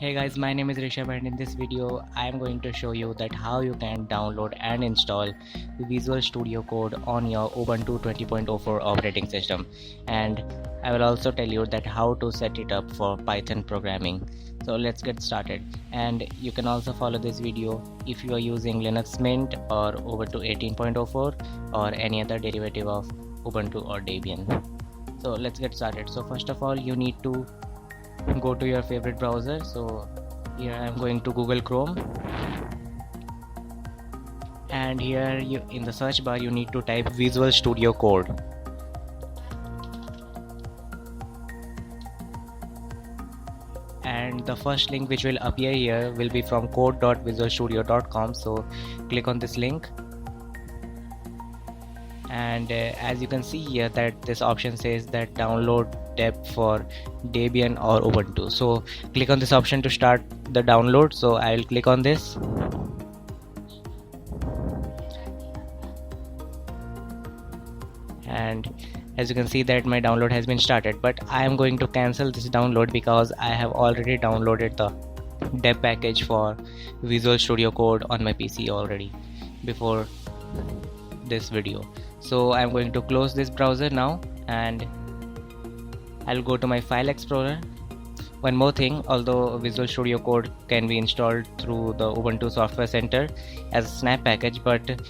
Hey guys, my name is Rishabh and in this video I am going to show you that how you can download and install Visual Studio Code on your Ubuntu 20.04 operating system, and I will also tell you that how to set it up for Python programming. So let's get started, and you can also follow this video if you are using Linux Mint or Ubuntu 18.04 or any other derivative of Ubuntu or Debian. So let's get started. So first of all, you need to go to your favorite browser. So here I am going to Google Chrome, and here you in the search bar you need to type Visual Studio Code, and the first link which will appear here will be from code.visualstudio.com. so click on this link, and as you can see here that this option says that download deb for Debian or Ubuntu. So click on this option to start the download. So I will click on this, and as you can see that my download has been started, but I am going to cancel this download because I have already downloaded the deb package for Visual Studio Code on my PC already before this video. So I'm going to close this browser now, and I'll go to my file explorer. One more thing, although Visual Studio Code can be installed through the Ubuntu Software Center as a snap package, but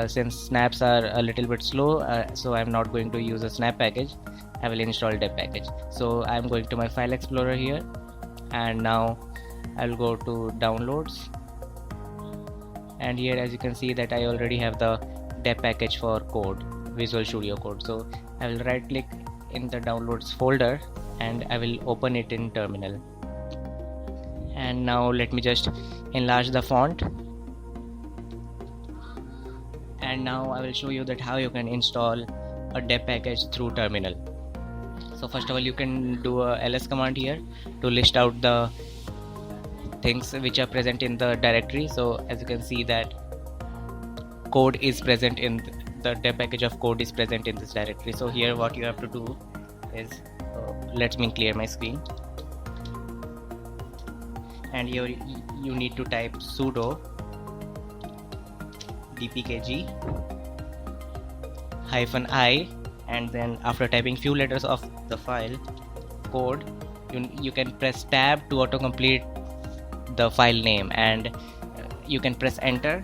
since snaps are a little bit slow, so I'm not going to use a snap package. I will install deb package. So I'm going to my file explorer here, and now I'll go to downloads, and here as you can see that I already have the deb package for code, Visual Studio Code. So I will right click in the downloads folder and I will open it in terminal. And now let me just enlarge the font, and now I will show you that how you can install a deb package through terminal. So first of all, you can do a ls command here to list out the things which are present in the directory. So as you can see that code is present in the deb package of code is present in this directory. So here what you have to do is let me clear my screen, and here you need to type sudo dpkg -i, and then after typing few letters of the file code, you can press tab to autocomplete the file name, and you can press enter,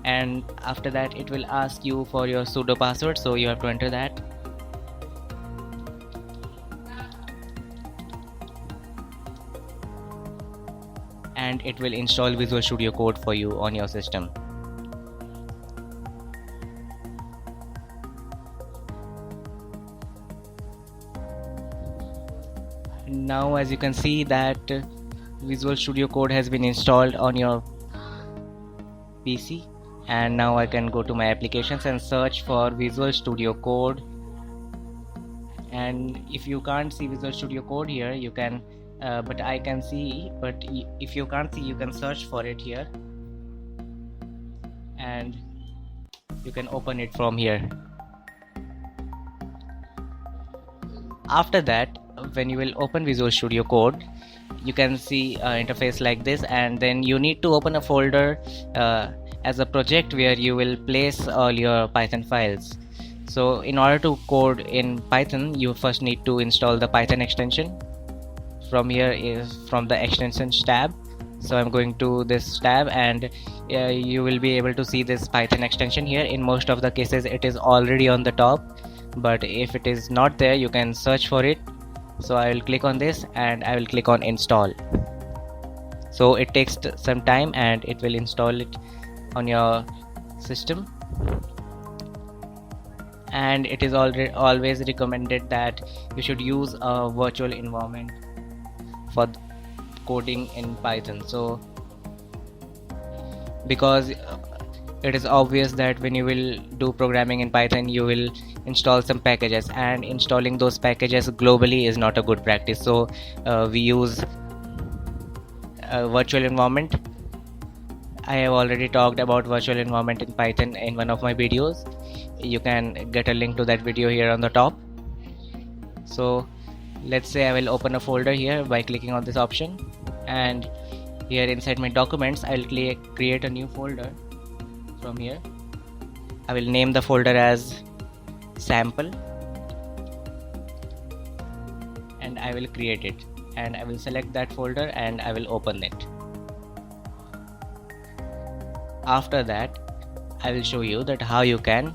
and after that it will ask you for your sudo password, so you have to enter that. And it will install Visual Studio Code for you on your system. Now as you can see that Visual Studio Code has been installed on your PC, and now I can go to my applications and search for Visual Studio Code. And if you can't see Visual Studio Code here, you can but I can see, but if you can't see, you can search for it here and you can open it from here. After that, when you will open Visual Studio Code, you can see an interface like this, and then you need to open a folder as a project where you will place all your Python files. So in order to code in Python, you first need to install the Python extension. From here is from the extensions tab. So I'm going to this tab, and you will be able to see this Python extension here. In most of the cases it is already on the top, but if it is not there, you can search for it. So I will click on this and I will click on install. So it takes some time and it will install it on your system, and it is always recommended that you should use a virtual environment for coding in Python. So because it is obvious that when you will do programming in Python, you will install some packages, and installing those packages globally is not a good practice. So we use a virtual environment. I have already talked about virtual environment in Python in one of my videos. You can get a link to that video here on the top. So let's say I will open a folder here by clicking on this option, and here inside my documents I will create a new folder from here. I will name the folder as sample, and I will create it, and I will select that folder and I will open it. After that, I will show you that how you can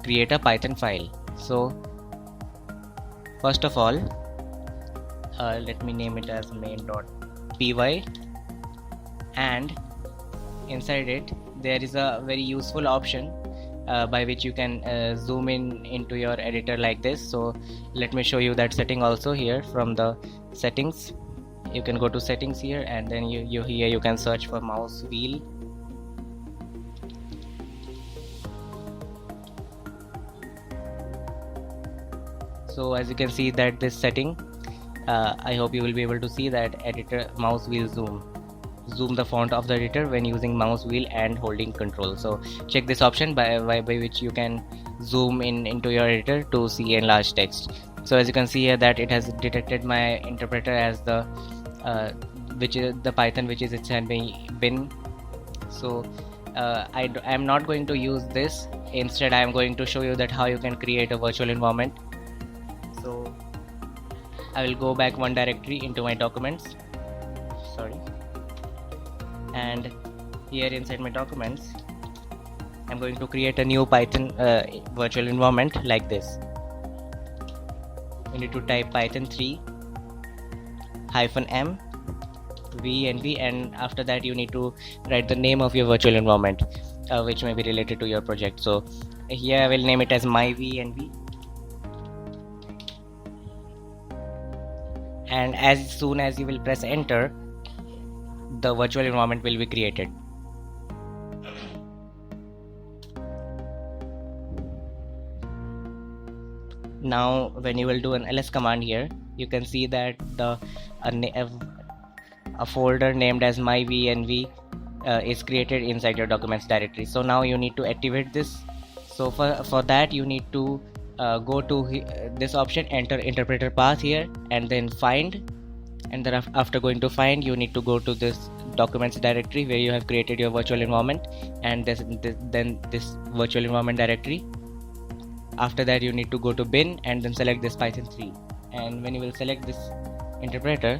create a Python file. So first of all, let me name it as main.py, and inside it there is a very useful option by which you can zoom in into your editor like this. So let me show you that setting also. Here from the settings, you can go to settings here, and then here you can search for mouse wheel. So as you can see that this setting, I hope you will be able to see that editor mouse wheel zoom the font of the editor when using mouse wheel and holding control. So check this option by which you can zoom into your editor to see enlarged text. So as you can see here that it has detected my interpreter as the which is the Python which is inside my bin. So I am not going to use this. Instead I am going to show you that how you can create a virtual environment. So I will go back one directory into my documents, and here inside my documents I'm going to create a new Python virtual environment like this. You need to type python 3 -m venv, and after that you need to write the name of your virtual environment which may be related to your project. So here I will name it as my venv, and as soon as you will press enter, the virtual environment will be created. Now when you will do an ls command here, you can see that a folder named as my venv is created inside your documents directory. So now you need to activate this. So for that you need to go to this option, enter interpreter path here, and then find, and then after going to find you need to go to this documents directory where you have created your virtual environment, and then this virtual environment directory. After that you need to go to bin and then select this python 3, and when you will select this interpreter,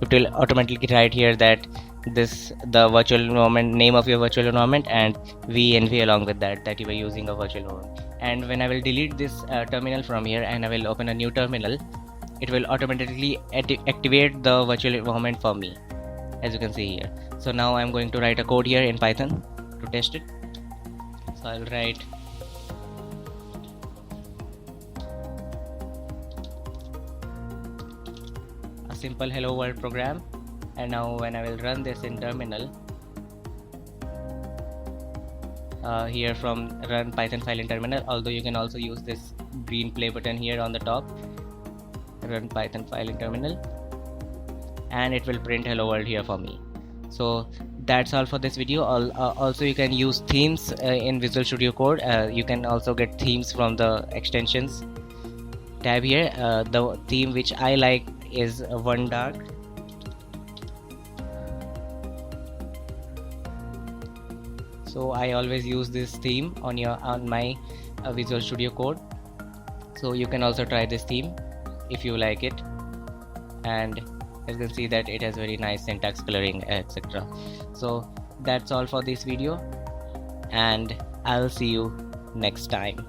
it will automatically write here that the virtual environment name of your virtual environment and venv along with that you were using a virtual environment. And when I will delete this terminal from here and I will open a new terminal, it will automatically activate the virtual environment for me, as you can see here. So now I'm going to write a code here in Python to test it. So I'll write a simple hello world program, and now when I will run this in terminal, here from run python file in terminal, although you can also use this green play button here on the top, run python file in terminal, and it will print hello world here for me. So that's all for this video. Also you can use themes in Visual Studio Code. You can also get themes from the extensions tab here. The theme which I like is One Dark. So I always use this theme on my Visual Studio Code. So you can also try this theme if you like it, and as you can see that it has very nice syntax, coloring, etc. So that's all for this video, and I'll see you next time.